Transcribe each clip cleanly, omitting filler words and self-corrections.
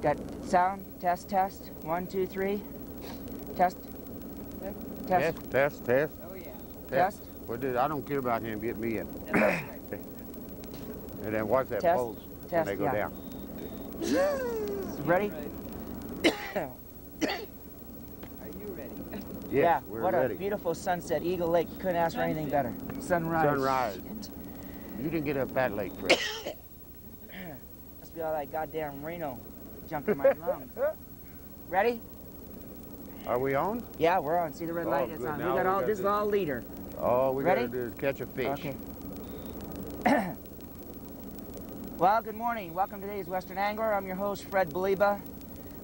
Got sound, test, test. 1, 2, 3. Test. Test. Test. Oh yeah. Test. Well, dude, I don't care about him. Get me in. Right. And then watch that Test. pulse Test, when they go yeah. down. Ready? Are you ready? Yes, Yeah, we're what ready. a beautiful sunset. Eagle Lake, you couldn't ask for anything better. Sunrise. Sunrise. You didn't get up that lake, Fred. Must be all that goddamn Reno junk in my lungs. Ready? Are we on? Yeah, we're on. See the red Oh, light? It's good. on. Now We got we all. got This is this. all leader. All we Ready? gotta do is catch a fish. Okay. Well, good morning. Welcome to today's Western Angler. I'm your host, Fred Boliba.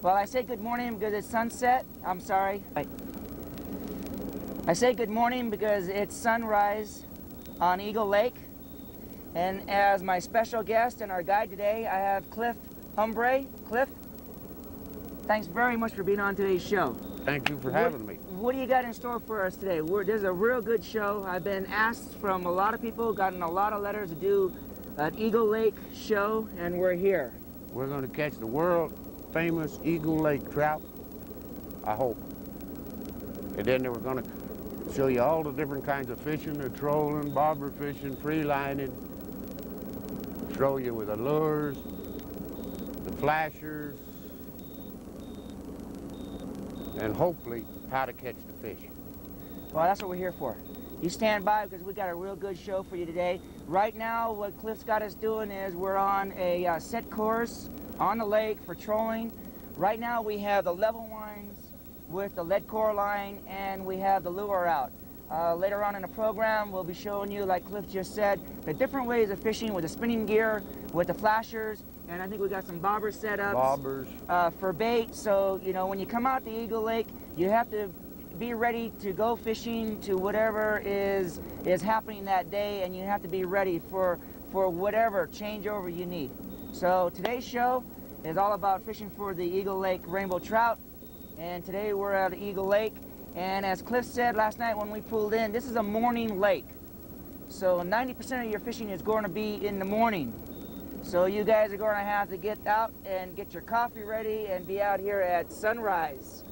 Well, I say good morning because it's sunset. I'm sorry. I say good morning because it's sunrise on Eagle Lake. And as my special guest and our guide today, I have Cliff Humbre. Cliff, thanks very much for being on today's show. Thank you for having me. What do you got in store for us today? This is a real good show. I've been asked from a lot of people, gotten a lot of letters to do an Eagle Lake show, and we're here. We're gonna catch the world famous Eagle Lake trout, I hope. And then we're gonna show you all the different kinds of fishing, the trolling, bobber fishing, free lining, show you with the lures, the flashers, and hopefully how to catch the fish. Well, that's what we're here for. You stand by because we got a real good show for you today. Right now, what Cliff's got us doing is we're on a set course on the lake for trolling. Right now, we have the level lines with the lead core line, and we have the lure out. Later on in the program, we'll be showing you, like Cliff just said, the different ways of fishing with the spinning gear, with the flashers, and I think we got some bobber setups. Bobbers. For bait. So, you know, when you come out to Eagle Lake, you have to be ready to go fishing to whatever is happening that day, and you have to be ready for whatever changeover you need. So today's show is all about fishing for the Eagle Lake rainbow trout, and today we're at Eagle Lake, and as Cliff said last night when we pulled in, this is a morning lake. So 90% of your fishing is going to be in the morning. So you guys are going to have to get out and get your coffee ready and be out here at sunrise.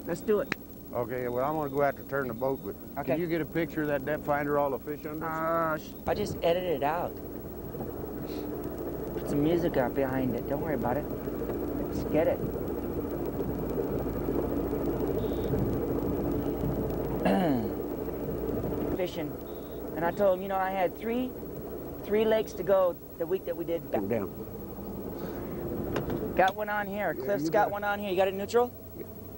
Let's do it. Okay, well, I'm gonna go out to turn the boat, but Okay. can you get a picture of that depth finder, all the fish under? I just edited it out. Put some music out behind it. Don't worry about it. Just get it. Fishing. And I told him, you know, I had three lakes to go the week that we did. Come down. Got one on here. Yeah, Cliff's you got got- one on here. You got it neutral?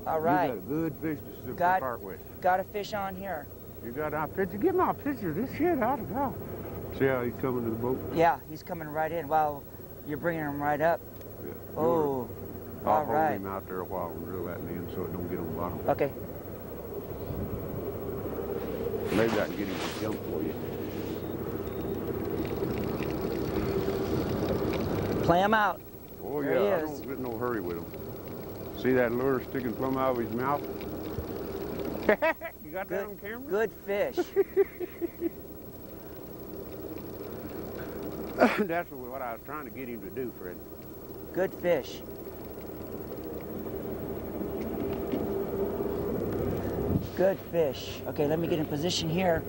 All right. You got a good fish to Got- start with. Got a fish on here. You got our picture? Get my picture. This shit out of God. See how he's coming to the boat? Yeah, he's coming right in. Well, you're bringing him right up. Yeah. Oh, I'll all hold right. him out there a while and reel that in so it don't get on the bottom. Okay. Maybe I can get him to jump for you. Play him out. Oh There yeah, he I is. don't get in no hurry with him. See that lure sticking plumb out of his mouth? You got that on camera? Good fish. That's what I was trying to get him to do, Fred. Good fish. Good fish. Okay, let me get in position here.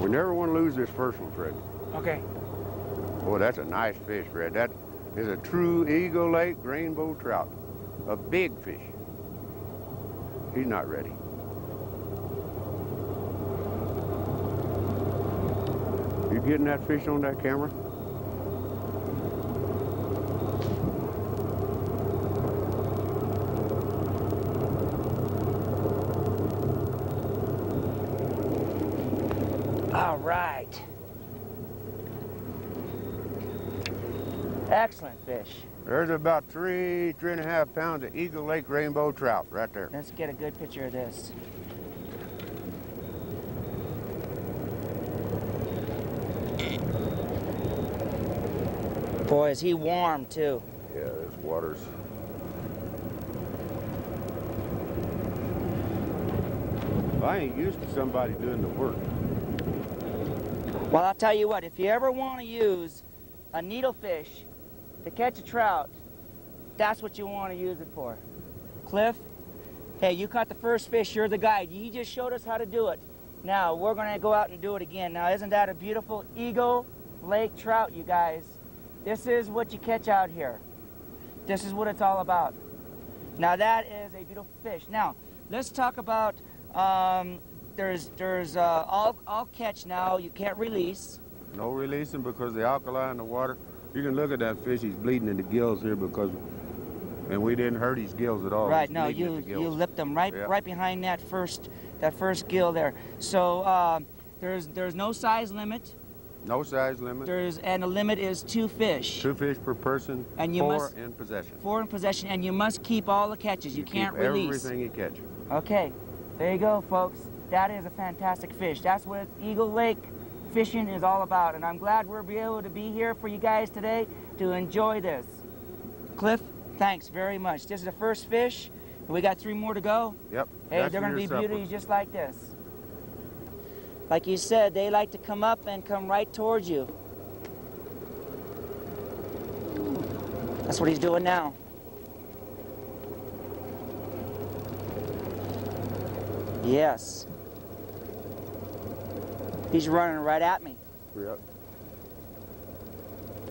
We never want to lose this first one, Fred. Okay. Boy, that's a nice fish, Fred. That is a true Eagle Lake rainbow trout. A big fish. He's not ready. You getting that fish on that camera? All right. Excellent fish. There's about 3.5 pounds of Eagle Lake rainbow trout right there. Let's get a good picture of this. Boy, is he warm too. Yeah, this water's... I ain't used to somebody doing the work. Well, I'll tell you what, if you ever want to use a needlefish to catch a trout, that's what you want to use it for. Cliff, hey, you caught the first fish, you're the guide. He just showed us how to do it. Now, we're going to go out and do it again. Now, isn't that a beautiful Eagle Lake trout, you guys? This is what you catch out here. This is what it's all about. Now, that is a beautiful fish. Now, let's talk about, there's all catch now. You can't release. No releasing because the alkali in the water. You can look at that fish, he's bleeding in the gills here because, and we didn't hurt his gills at all. Right, no, you lipped them right, yeah, right behind that first gill there. So there's no size limit. No size limit. And the limit is 2 fish. 2 fish per person, and you 4 in possession. 4 in possession, and you must keep all the catches. You can't release. Everything you catch. Okay, there you go, folks. That is a fantastic fish. That's what Eagle Lake fishing is all about, and I'm glad we'll be able to be here for you guys today to enjoy this. Cliff, thanks very much. This is the first fish. We got 3 more to go. Yep. Hey, they're going to be beauties just like this. Like you said, they like to come up and come right towards you. That's what he's doing now. Yes. He's running right at me. Yep.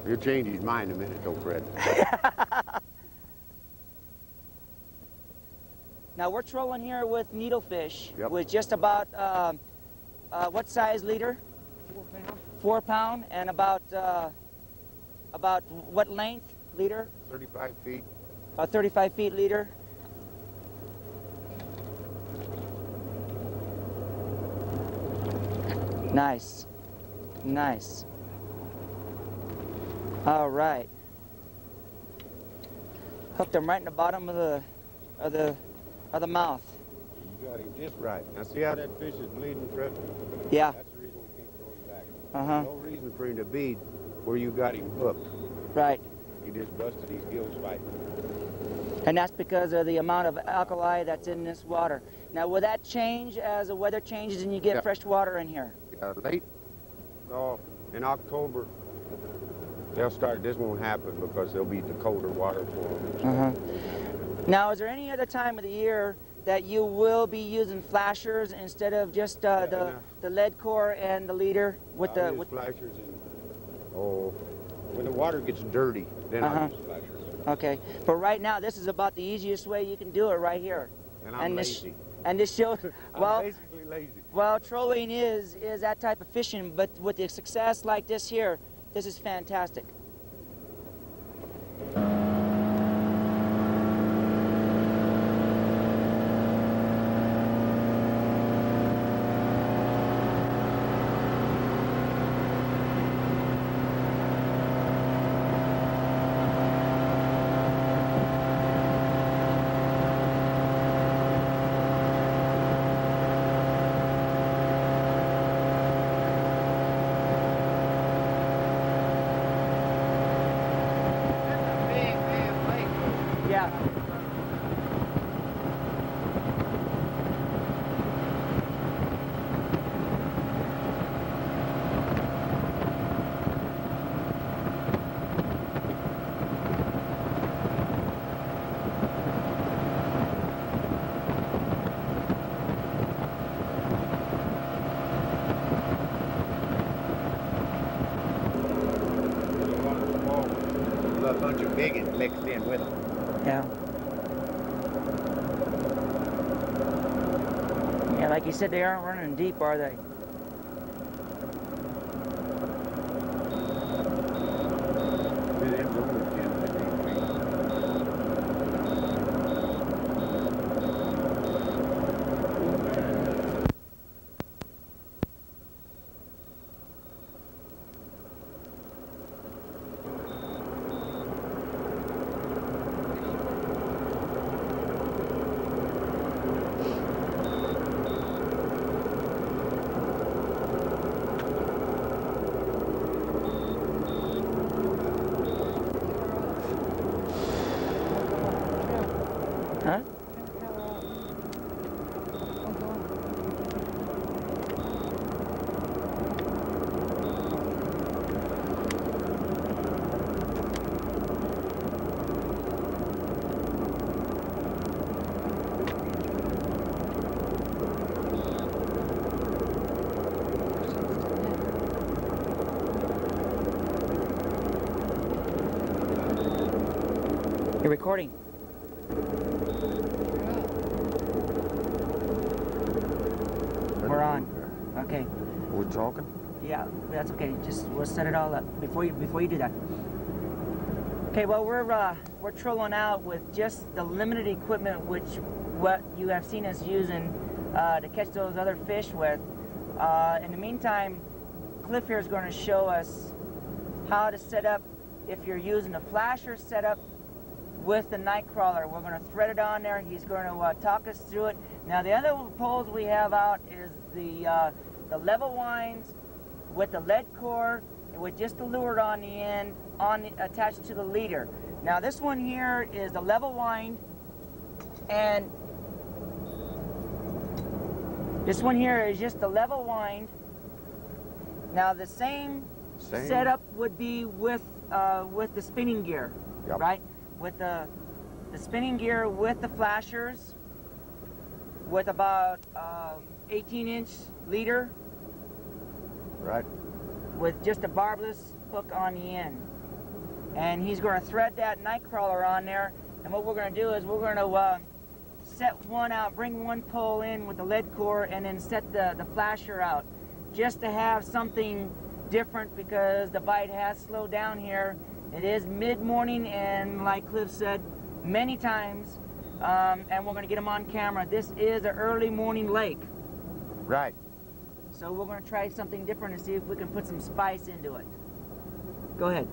He'll change his mind in a minute, though, Fred. Now we're trolling here with needlefish, yep, with just about what size leader? 4 pounds. 4 pound, and about what length leader? 35 feet. About 35 feet leader. Nice, nice. All right. Hooked him right in the bottom of the mouth. You got him just right. Now see how that fish is bleeding, Fred? Yeah. That's the reason we keep throwing back. Uh-huh. No reason for him to bleed where you got him hooked. Right. He just busted his gills fighting. And that's because of the amount of alkali that's in this water. Now, will that change as the weather changes and you get fresh water in here? Late in October, they'll start. This won't happen because there'll be the colder water for them. Uh-huh. Now, is there any other time of the year that you will be using flashers instead of just the lead core and the leader with the flashers and when the water gets dirty, then I'll use flashers. Okay, but right now this is about the easiest way you can do it right here. And I'm lazy. And this shows, well, I'm basically lazy. Well, trolling is that type of fishing, but with the success like this here, this is fantastic. A bunch of big and mixed in with them. Yeah. Yeah, like you said, they aren't running deep, are they? Huh? You're recording. We're on. Okay. We're talking? Yeah, that's okay. Just we'll set it all up before you do that. Okay, well we're trolling out with just the limited equipment what you have seen us using to catch those other fish with. In the meantime, Cliff here is going to show us how to set up if you're using a flasher setup with the night crawler. We're going to thread it on there. He's going to talk us through it. Now the other poles we have out is the level winds with the lead core and with just the lure on the end attached to the leader. Now this one here is the level wind, and this one here is just the level wind. Now the same setup would be with the spinning gear, yep. Right? With the spinning gear with the flashers, with about 18-inch leader, right? With just a barbless hook on the end, and he's going to thread that night crawler on there. And what we're going to do is we're going to set one out, bring one pole in with the lead core, and then set the flasher out, just to have something different because the bite has slowed down here. It is mid-morning, and like Cliff said many times, and we're going to get him on camera, this is an early morning lake. Right. So we're going to try something different and see if we can put some spice into it. Go ahead.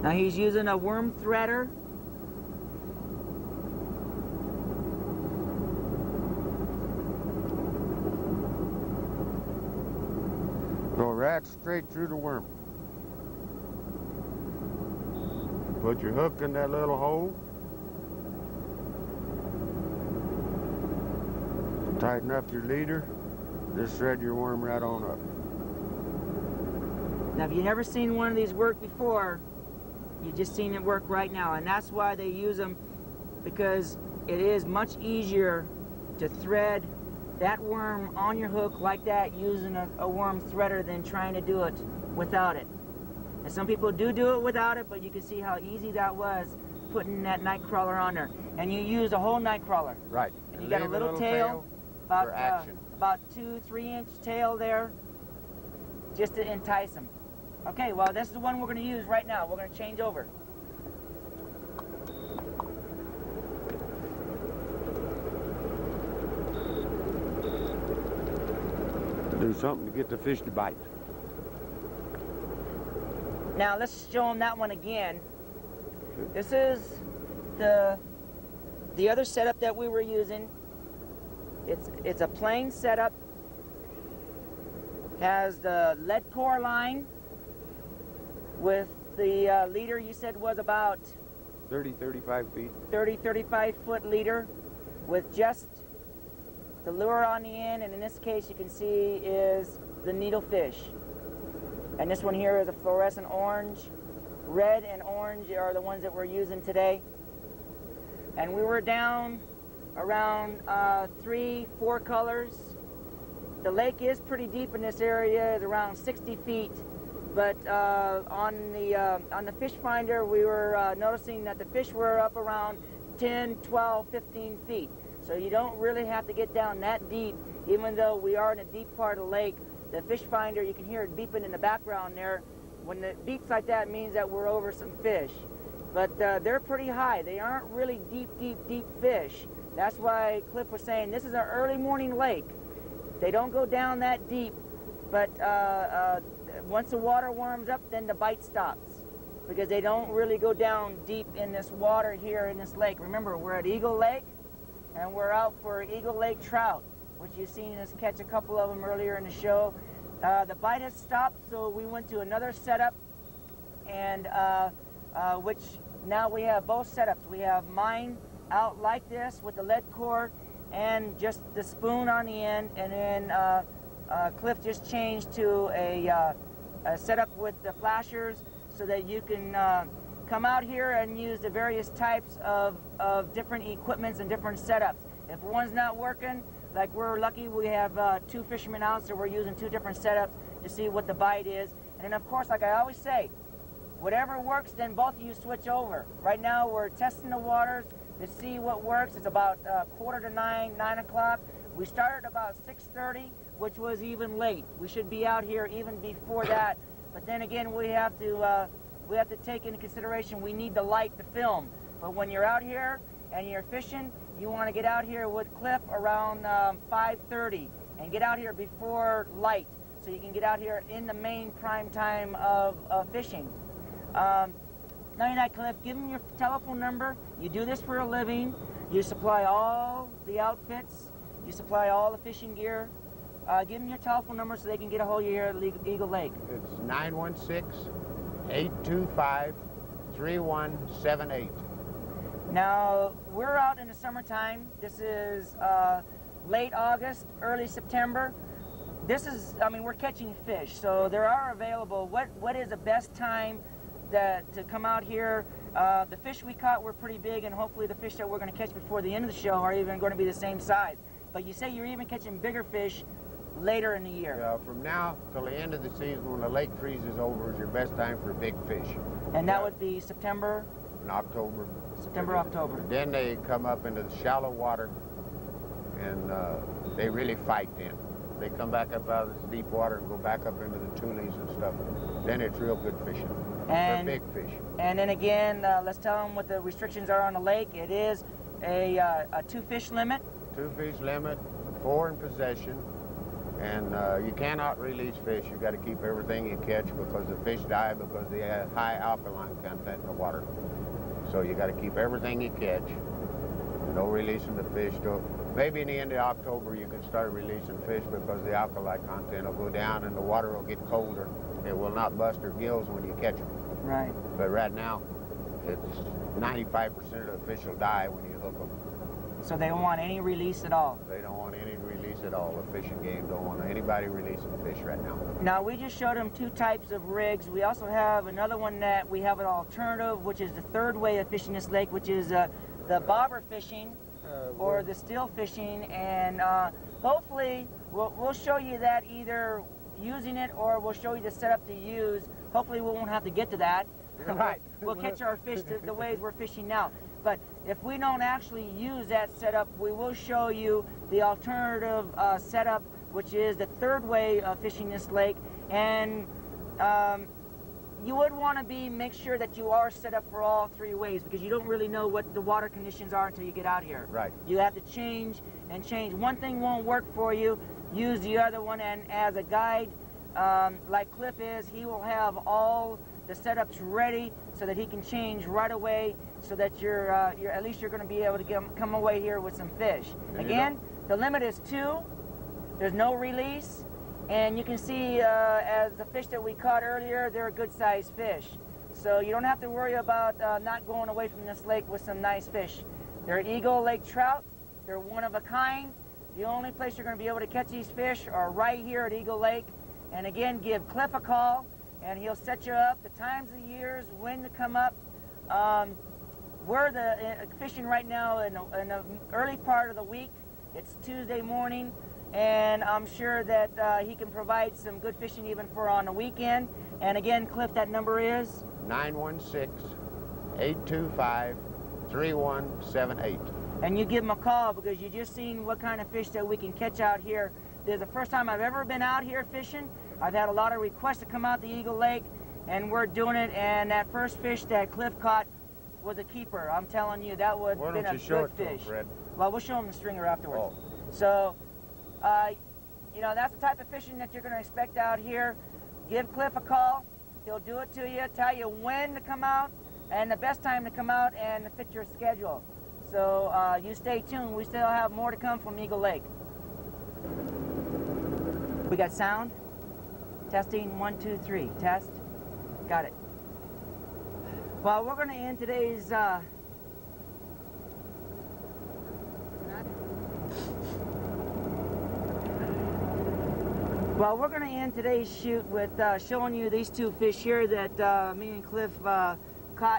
Now he's using a worm threader. Go right straight through the worm. Put your hook in that little hole. Tighten up your leader. Just thread your worm right on up. Now if you've never seen one of these work before, you've just seen it work right now, and that's why they use them, because it is much easier to thread that worm on your hook like that using a worm threader than trying to do it without it. And some people do it without it, but you can see how easy that was putting that night crawler on there. And you use a whole night crawler. Right. And you got a little tail about 2-3 inch tail there, just to entice them. Okay, well this is the one we're going to use right now. We're going to change over. Do something to get the fish to bite. Now let's show them that one again. This is the other setup that we were using. It's a plain setup. Has the lead core line with the leader you said was about 30-35 feet. 30-35 foot leader with just the lure on the end, and in this case you can see is the needlefish. And this one here is a fluorescent orange. Red and orange are the ones that we're using today. And we were down around 3-4 colors. The lake is pretty deep in this area, it's around 60 feet. But on the fish finder, we were noticing that the fish were up around 10, 12, 15 feet. So you don't really have to get down that deep, even though we are in a deep part of the lake. The fish finder, you can hear it beeping in the background there. When it beeps like that, it means that we're over some fish. But they're pretty high. They aren't really deep, deep, deep fish. That's why Cliff was saying this is an early morning lake. They don't go down that deep, but once the water warms up, then the bite stops, because they don't really go down deep in this water here in this lake. Remember, we're at Eagle Lake, and we're out for Eagle Lake trout, which you've seen us catch a couple of them earlier in the show. The bite has stopped, so we went to another setup, and which now we have both setups. We have mine out like this with the lead core and just the spoon on the end, and then Cliff just changed to a setup with the flashers so that you can come out here and use the various types of different equipments and different setups. If one's not working, like we're lucky we have 2 fishermen out, so we're using 2 different setups to see what the bite is. And then of course, like I always say, Whatever works, then both of you switch over. Right now we're testing the waters to see what works. It's about 8:45, 9 o'clock. We started about 6:30, which was even late. We should be out here even before that. But then again, we have to take into consideration we need the light to film. But when you're out here and you're fishing, you want to get out here with Cliff around 5:30 and get out here before light, so you can get out here in the main prime time of fishing. 99 Cliff, give them your telephone number. You do this for a living. You supply all the outfits. You supply all the fishing gear. Give them your telephone number so they can get a hold of you here at Eagle Lake. It's 916-825-3178. Now, we're out in the summertime. This is late August, early September. This is, I mean, we're catching fish, so there are available. What is the best time to come out here? The fish we caught were pretty big, and hopefully the fish that we're going to catch before the end of the show are even going to be the same size. But you say you're even catching bigger fish later in the year. Yeah, from now till the end of the season, when the lake freezes over, is your best time for big fish. And that would be September? In October. September, October. Then they come up into the shallow water, and they really fight then. They come back up out of this deep water and go back up into the tulies and stuff. Then it's real good fishing. And they're big fish. And then again, let's tell them what the restrictions are on the lake. It is a 2-fish limit. 2-fish limit, 4 in possession, and you cannot release fish. You got to keep everything you catch because the fish die because they have high alkaline content in the water. So you got to keep everything you catch. No releasing the fish till maybe in the end of October you can start releasing fish because the alkali content will go down and the water will get colder. It will not bust their gills when you catch them. Right. But right now, it's 95% of the fish will die when you hook them. So they don't want any release at all? They don't want any release at all. The fishing game don't want anybody releasing fish right now. Now, we just showed them 2 types of rigs. We also have another one that we have an alternative, which is the third way of fishing this lake, which is the bobber fishing or the still fishing. And hopefully, we'll show you that either using it or we'll show you the setup to use. Hopefully, we won't have to get to that. Right. We'll catch our fish the ways we're fishing now. But if we don't actually use that setup, we will show you the alternative setup, which is the third way of fishing this lake. And you would want to make sure that you are set up for all 3 ways, because you don't really know what the water conditions are until you get out here. Right. You have to change and change. One thing won't work for you, use the other one. And as a guide, like Cliff is, he will have all the setups ready so that he can change right away, so that you're at least you're going to be able to come away here with some fish. Again, the limit is 2. There's no release, and you can see as the fish that we caught earlier, they're a good-sized fish. So you don't have to worry about not going away from this lake with some nice fish. They're Eagle Lake trout. They're one of a kind. The only place you're going to be able to catch these fish are right here at Eagle Lake. And again, give Cliff a call, and he'll set you up, the times of the years, when to come up. We're fishing right now in the early part of the week. It's Tuesday morning, and I'm sure that he can provide some good fishing even for on the weekend. And again, Cliff, that number is? 916-825-3178. And you give him a call, because you just seen what kind of fish that we can catch out here. This is the first time I've ever been out here fishing. I've had a lot of requests to come out to Eagle Lake, and we're doing it. And that first fish that Cliff caught was a keeper. I'm telling you, that would have been a good fish. Fred? Well, we'll show him the stringer afterwards. Oh. So, you know, that's the type of fishing that you're going to expect out here. Give Cliff a call. He'll do it to you, tell you when to come out, and the best time to come out, and to fit your schedule. So you stay tuned. We still have more to come from Eagle Lake. We got sound. Testing, 1, 2, 3. Test. Got it. Well, we're going to end today's shoot with showing you these 2 fish here that me and Cliff caught.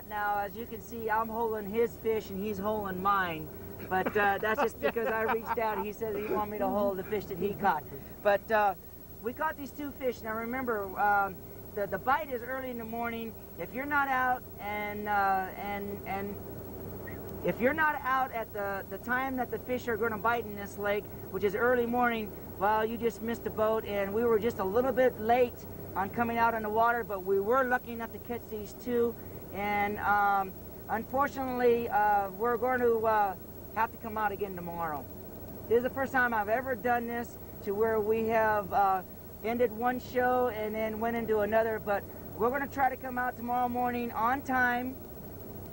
Now, as you can see, I'm holding his fish and he's holding mine. But that's just because I reached out. He said he wanted me to hold the fish that he caught. But we caught these 2 fish. Now remember, the bite is early in the morning. If you're not out and if you're not out at the time that the fish are going to bite in this lake, which is early morning, well, you just missed the boat, and we were just a little bit late on coming out on the water, but we were lucky enough to catch these two, and unfortunately, we're going to have to come out again tomorrow. This is the first time I've ever done this to where we have ended one show and then went into another, but we're going to try to come out tomorrow morning on time,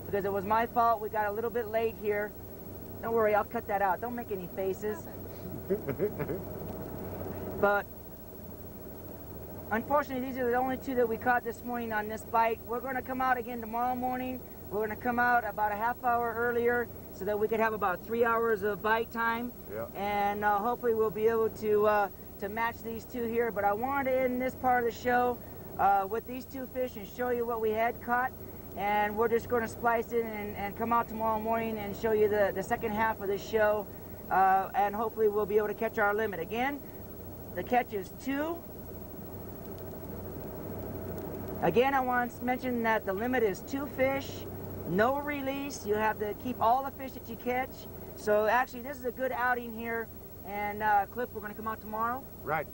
because it was my fault. We got a little bit late here. Don't worry, I'll cut that out. Don't make any faces. But unfortunately, these are the only two that we caught this morning on this bite. We're going to come out again tomorrow morning. We're going to come out about a half hour earlier so that we could have about 3 hours of bite time. Yeah. And hopefully we'll be able to match these two here. But I wanted to end this part of the show with these two fish and show you what we had caught. And we're just going to splice it and come out tomorrow morning and show you the second half of this show. And hopefully we'll be able to catch our limit. Again, the catch is 2. Again, I want to mention that the limit is 2 fish, no release. You have to keep all the fish that you catch. So actually, this is a good outing here. And Cliff, we're going to come out tomorrow. Right.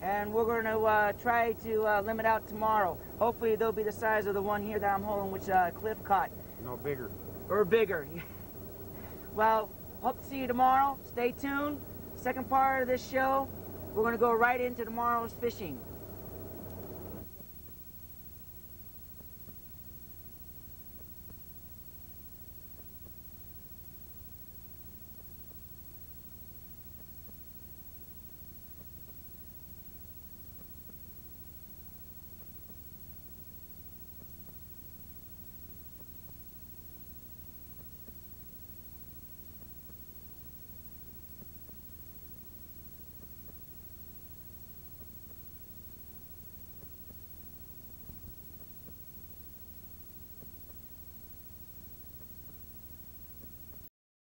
And we're going to try to limit out tomorrow. Hopefully, they'll be the size of the one here that I'm holding, which Cliff caught. No bigger. Or bigger. Well, hope to see you tomorrow. Stay tuned. Second part of this show, we're going to go right into tomorrow's fishing.